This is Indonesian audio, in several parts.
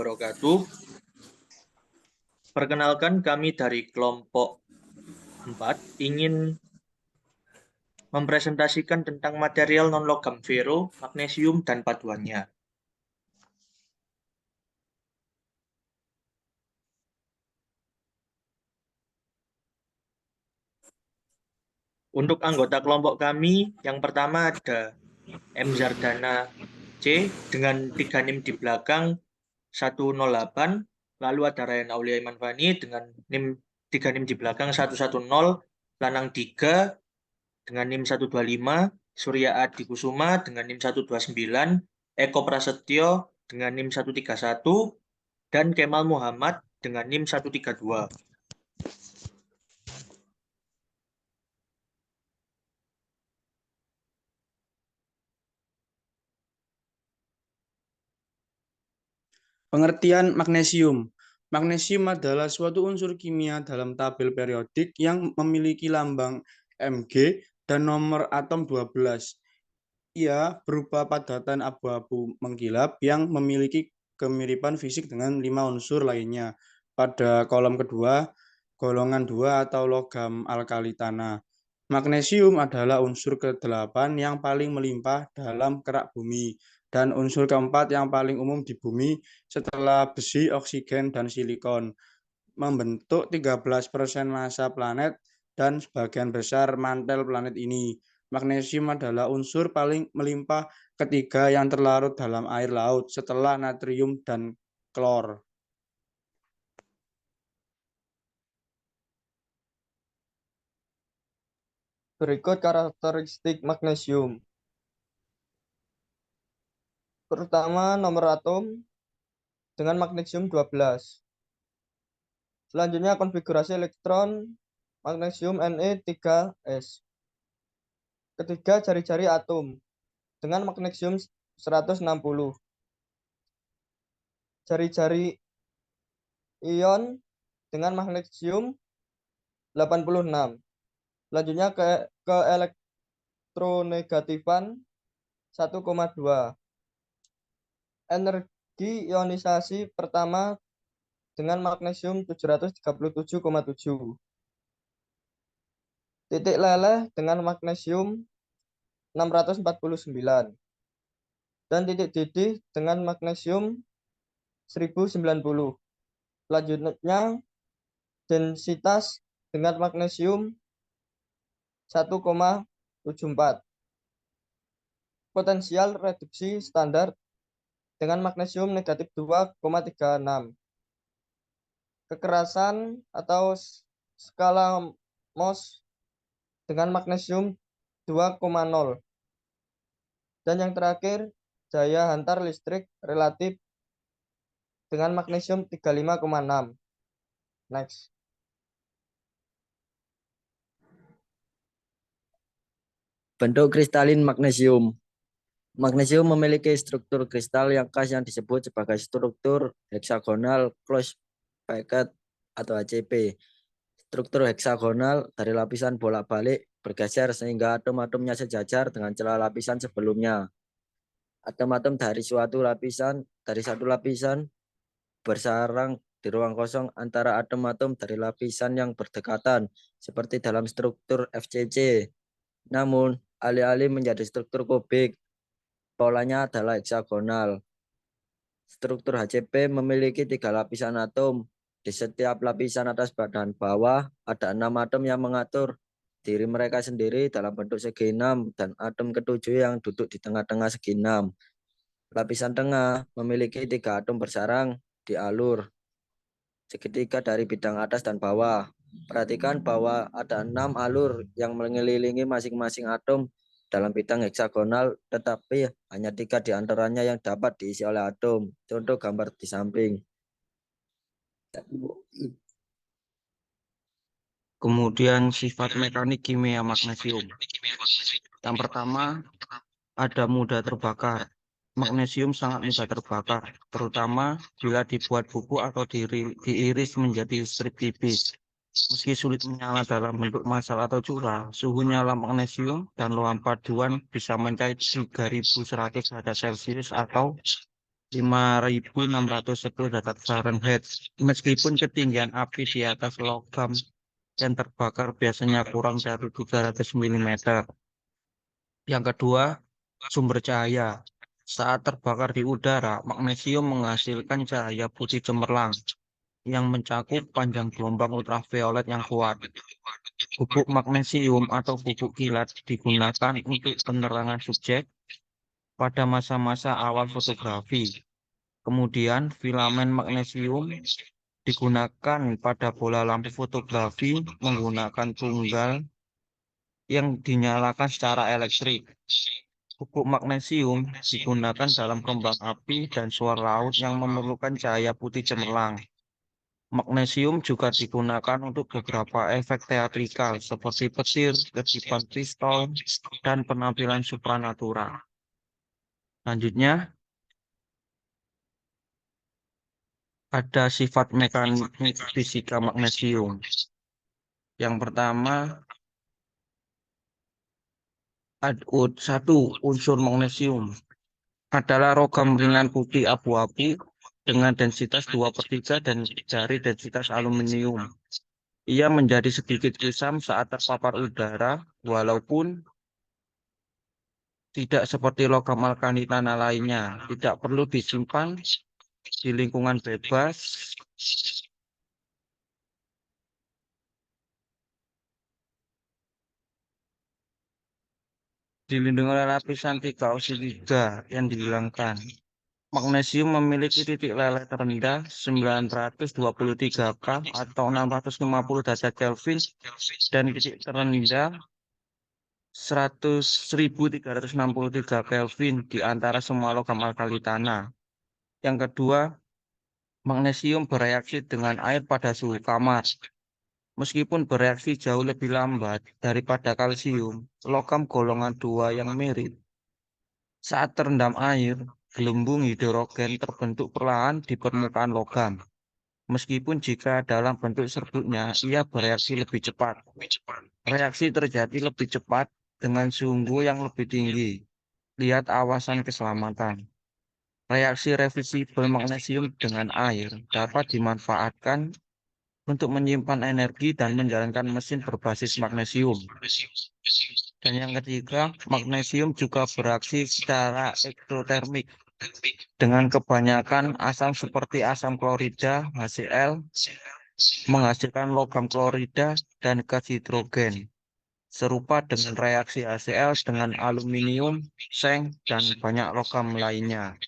wabarakatuh. Perkenalkan, kami dari kelompok 4 ingin mempresentasikan tentang material non-logam fero, magnesium, dan paduannya. Untuk anggota kelompok kami, yang pertama ada M. Zardana C dengan 3 NIM di belakang 108, lalu ada Ryan Aulia Imanvani dengan 3 NIM di belakang 110, Lanang 3 dengan NIM 125, Surya Adi Kusuma dengan NIM 129, Eko Prasetyo dengan NIM 131, dan Kemal Muhammad dengan NIM 132. Pengertian magnesium. Magnesium adalah suatu unsur kimia dalam tabel periodik yang memiliki lambang Mg dan nomor atom 12. Ia berupa padatan abu-abu mengkilap yang memiliki kemiripan fisik dengan 5 unsur lainnya. Pada kolom kedua, golongan 2 atau logam alkali tanah. Magnesium adalah unsur ke-8 yang paling melimpah dalam kerak bumi dan unsur keempat yang paling umum di bumi setelah besi, oksigen, dan silikon. Membentuk 13% massa planet dan sebagian besar mantel planet ini. Magnesium adalah unsur paling melimpah ketiga yang terlarut dalam air laut setelah natrium dan klor. Berikut karakteristik magnesium. Pertama, nomor atom dengan magnesium 12. Selanjutnya, konfigurasi elektron magnesium Ne3s. Ketiga, jari-jari atom dengan magnesium 160. Jari-jari ion dengan magnesium 86. Selanjutnya ke elektronegatifan 1,2. Energi ionisasi pertama dengan magnesium 737,7. Titik leleh dengan magnesium 649. Dan titik didih dengan magnesium 1090. Selanjutnya, densitas dengan magnesium 1,74. Potensial reduksi standar dengan magnesium negatif 2,36. Kekerasan atau skala Mohs dengan magnesium 2,0. Dan yang terakhir, daya hantar listrik relatif dengan magnesium 35,6. Next. Bentuk kristalin magnesium. Magnesium memiliki struktur kristal yang khas yang disebut sebagai struktur heksagonal close packed atau HCP. Struktur heksagonal dari lapisan bolak-balik bergeser sehingga atom-atomnya sejajar dengan celah lapisan sebelumnya. Atom-atom dari satu lapisan bersarang di ruang kosong antara atom-atom dari lapisan yang berdekatan seperti dalam struktur FCC. Namun, alih-alih menjadi struktur kubik, polanya adalah heksagonal. Struktur HCP memiliki 3 lapisan atom. Di setiap lapisan atas dan bawah ada 6 atom yang mengatur diri mereka sendiri dalam bentuk segi 6 dan atom ketujuh yang duduk di tengah-tengah segi 6. Lapisan tengah memiliki 3 atom bersarang di alur segitiga dari bidang atas dan bawah. Perhatikan bahwa ada 6 alur yang mengelilingi masing-masing atom dalam bidang heksagonal, tetapi hanya 3 di antaranya yang dapat diisi oleh atom. Contoh gambar di samping. Kemudian sifat mekanik kimia magnesium. Yang pertama, ada mudah terbakar. Magnesium sangat mudah terbakar, terutama bila dibuat bubuk atau diiris menjadi strip tipis. Meski sulit menyala dalam bentuk massal atau curah, suhu nyala magnesium dan logam paduan bisa mencapai 3100 derajat Celcius atau 5.610 derajat Fahrenheit. Meskipun ketinggian api di atas logam yang terbakar biasanya kurang dari 300 mm. Yang kedua, sumber cahaya. Saat terbakar di udara, magnesium menghasilkan cahaya putih cemerlang yang mencakup panjang gelombang ultraviolet yang kuat. Bubuk magnesium atau bubuk kilat digunakan untuk penerangan subjek pada masa-masa awal fotografi. Kemudian, filamen magnesium digunakan pada bola lampu fotografi menggunakan tunggal yang dinyalakan secara elektrik. Pupuk magnesium digunakan dalam kembang api dan suar laut yang memerlukan cahaya putih cemerlang. Magnesium juga digunakan untuk beberapa efek teatrikal seperti petir, kedipan pistol, dan penampilan supranatural. Selanjutnya, ada sifat mekanik fisika magnesium. Yang pertama, satu unsur magnesium adalah logam ringan putih abu-abu dengan densitas 2/3 dan dari densitas aluminium. Ia menjadi sedikit kusam saat terpapar udara, walaupun tidak seperti logam alkali tanah lainnya. Tidak perlu disimpan di lingkungan bebas. Dilindungi oleh lapisan 3 oksida yang dihilangkan. Magnesium memiliki titik leleh terendah 923 K atau 650 derajat Kelvin dan titik terendah 1363 Kelvin di antara semua logam alkali tanah. Yang kedua, magnesium bereaksi dengan air pada suhu kamar. Meskipun bereaksi jauh lebih lambat daripada kalsium, logam golongan 2 yang mirip. Saat terendam air, gelembung hidrogen terbentuk perlahan di permukaan logam. Meskipun jika dalam bentuk serbuknya, ia bereaksi lebih cepat. Reaksi terjadi lebih cepat dengan suhu yang lebih tinggi. Lihat awasan keselamatan. Reaksi reversibel magnesium dengan air dapat dimanfaatkan untuk menyimpan energi dan menjalankan mesin berbasis magnesium. Dan yang ketiga, magnesium juga beraksi secara eksotermik. Dengan kebanyakan asam seperti asam klorida, HCl, menghasilkan logam klorida dan gas hidrogen. Serupa dengan reaksi HCl dengan aluminium, seng, dan banyak logam lainnya.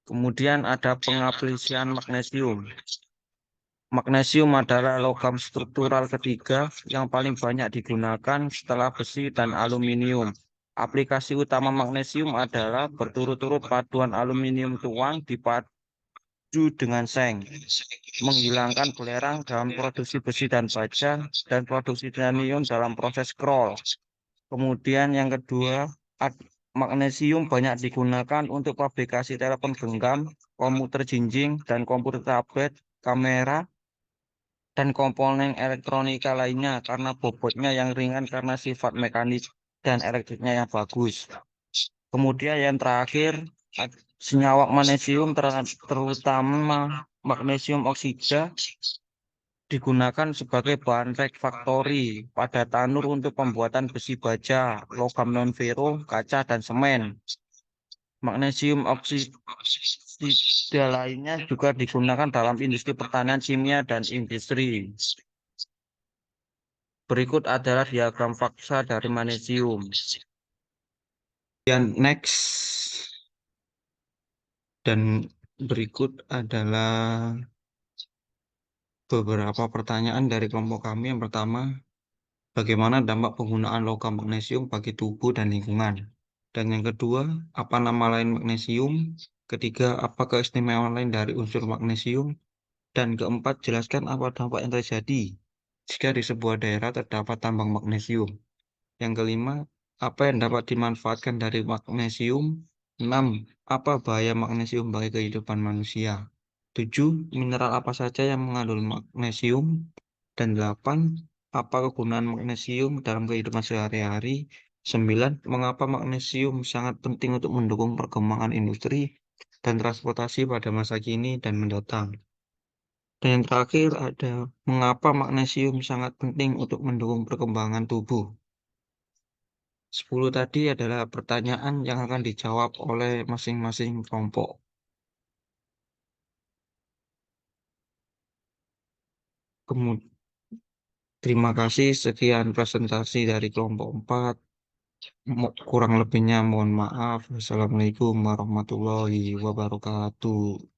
Kemudian ada pengaplikasian magnesium. Magnesium adalah logam struktural ketiga yang paling banyak digunakan setelah besi dan aluminium. Aplikasi utama magnesium adalah berturut-turut paduan aluminium tuang dipadu dengan seng, menghilangkan belerang dalam produksi besi dan baja, dan produksi titanium dalam proses scroll. Kemudian yang kedua, magnesium banyak digunakan untuk fabrikasi telepon genggam, komputer jinjing, dan komputer tablet, kamera, dan komponen elektronika lainnya karena bobotnya yang ringan karena sifat mekanis dan elektriknya yang bagus. Kemudian yang terakhir, senyawa magnesium terutama magnesium oksida digunakan sebagai bahan refraktori pada tanur untuk pembuatan besi baja, logam non-ferro, kaca, dan semen. Magnesium oksida lainnya juga digunakan dalam industri pertanian kimia dan industri. Berikut adalah diagram faksa dari magnesium. Dan next. Dan berikut adalah beberapa pertanyaan dari kelompok kami. Yang pertama, bagaimana dampak penggunaan logam magnesium bagi tubuh dan lingkungan? Dan yang kedua, apa nama lain magnesium? Ketiga, apa keistimewaan lain dari unsur magnesium? Dan keempat, jelaskan apa dampak yang terjadi jika di sebuah daerah terdapat tambang magnesium. Yang kelima, apa yang dapat dimanfaatkan dari magnesium? 6. Apa bahaya magnesium bagi kehidupan manusia? 7. Mineral apa saja yang mengandung magnesium? Dan 8. Apa kegunaan magnesium dalam kehidupan sehari-hari? 9. Mengapa magnesium sangat penting untuk mendukung perkembangan industri dan transportasi pada masa kini dan mendatang. Dan yang terakhir ada mengapa magnesium sangat penting untuk mendukung perkembangan tubuh. 10 tadi adalah pertanyaan yang akan dijawab oleh masing-masing kelompok. Terima kasih, sekian presentasi dari kelompok 4. Kurang lebihnya mohon maaf. Wassalamualaikum warahmatullahi wabarakatuh.